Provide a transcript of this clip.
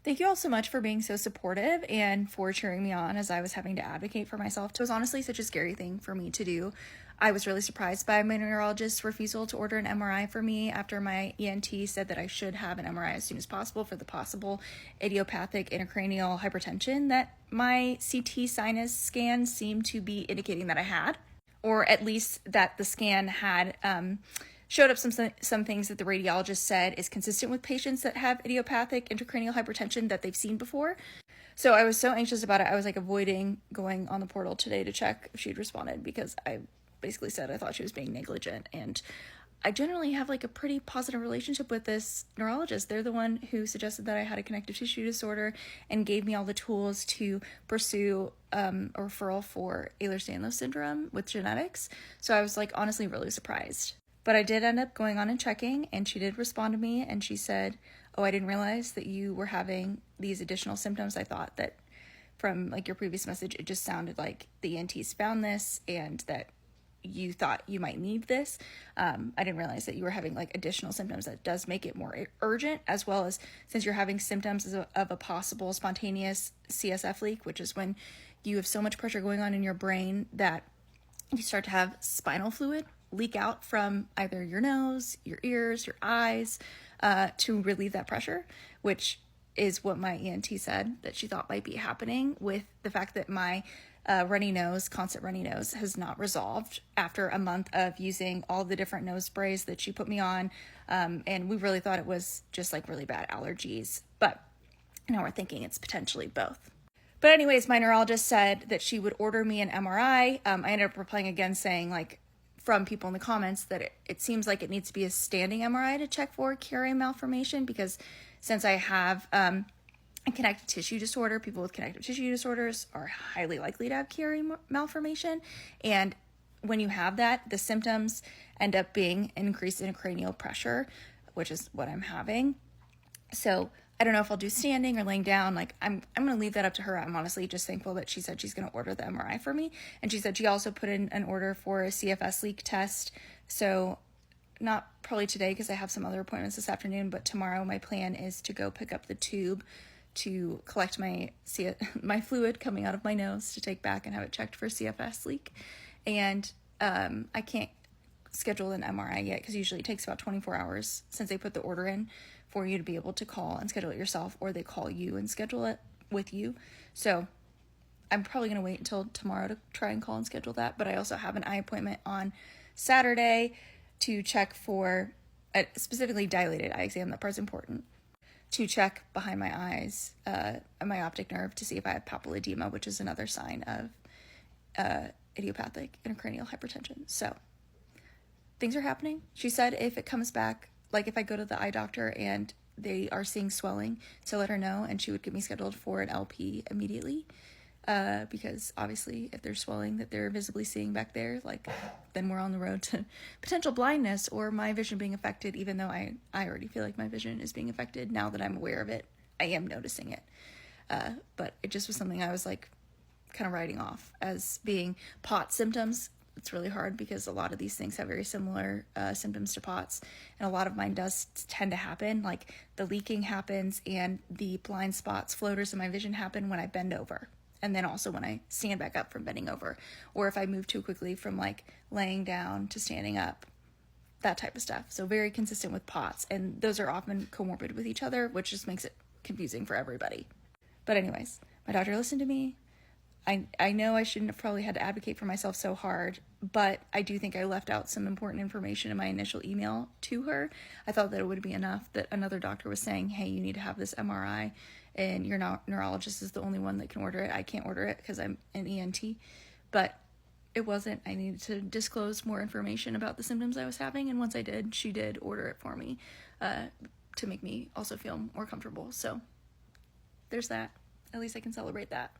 Thank you all so much for being so supportive and for cheering me on as I was having to advocate for myself. It was honestly such a scary thing for me to do. I was really surprised by my neurologist's refusal to order an MRI for me after my ENT said that I should have an MRI as soon as possible for the possible idiopathic intracranial hypertension that my CT sinus scan seemed to be indicating that I had, or at least that the scan had showed up some things that the radiologist said is consistent with patients that have idiopathic intracranial hypertension that they've seen before. So I was so anxious about it. I was like avoiding going on the portal today to check if she'd responded because I basically said I thought she was being negligent. And I generally have like a pretty positive relationship with this neurologist. They're the one who suggested that I had a connective tissue disorder and gave me all the tools to pursue a referral for Ehlers-Danlos syndrome with genetics. So I was like honestly really surprised. But I did end up going on and checking, and she did respond to me, and she said, oh, I didn't realize that you were having these additional symptoms. I thought that from like your previous message, it just sounded like the ENTs found this and that you thought you might need this. I didn't realize that you were having like additional symptoms. That does make it more urgent, as well as since you're having symptoms of a possible spontaneous CSF leak, which is when you have so much pressure going on in your brain that you start to have spinal fluid leak out from either your nose, your ears, your eyes, to relieve that pressure, which is what my ENT said that she thought might be happening with the fact that my constant runny nose has not resolved after a month of using all the different nose sprays that she put me on. And we really thought it was just like really bad allergies, but now we're thinking it's potentially both. But anyways, my neurologist said that she would order me an MRI. I ended up replying again saying like, from people in the comments that it seems like it needs to be a standing MRI to check for Chiari malformation, because since I have a connective tissue disorder, people with connective tissue disorders are highly likely to have Chiari malformation. And when you have that, the symptoms end up being an increase in cranial pressure, which is what I'm having. So I don't know if I'll do standing or laying down. Like I'm going to leave that up to her. I'm honestly just thankful that she said she's going to order the MRI for me. And she said she also put in an order for a CFS leak test. So not probably today because I have some other appointments this afternoon, but tomorrow my plan is to go pick up the tube to collect my fluid coming out of my nose to take back and have it checked for CFS leak. And I can't schedule an MRI yet because usually it takes about 24 hours since they put the order in for you to be able to call and schedule it yourself, or they call you and schedule it with you. So I'm probably going to wait until tomorrow to try and call and schedule that. But I also have an eye appointment on Saturday to check for a specifically dilated eye exam. That part's important. To check behind my eyes, my optic nerve, to see if I have papilledema, which is another sign of idiopathic intracranial hypertension. So things are happening. She said if it comes back, like if I go to the eye doctor and they are seeing swelling, to let her know, and she would get me scheduled for an LP immediately, because obviously if there's swelling that they're visibly seeing back there, like then we're on the road to potential blindness or my vision being affected, even though I already feel like my vision is being affected now that I'm aware of it. I am noticing it. But it just was something I was like kind of writing off as being POTS symptoms. It's really hard because a lot of these things have very similar symptoms to POTS, and a lot of mine does tend to happen. Like the leaking happens and the blind spots, floaters in my vision happen when I bend over, and then also when I stand back up from bending over, or if I move too quickly from like laying down to standing up, that type of stuff. So very consistent with POTS, and those are often comorbid with each other, which just makes it confusing for everybody. But anyways, my doctor listened to me. I know I shouldn't have probably had to advocate for myself so hard, but I do think I left out some important information in my initial email to her. I thought that it would be enough that another doctor was saying, hey, you need to have this MRI, and your neurologist is the only one that can order it. I can't order it because I'm an ENT, but it wasn't. I needed to disclose more information about the symptoms I was having, and once I did, she did order it for me to make me also feel more comfortable. So there's that. At least I can celebrate that.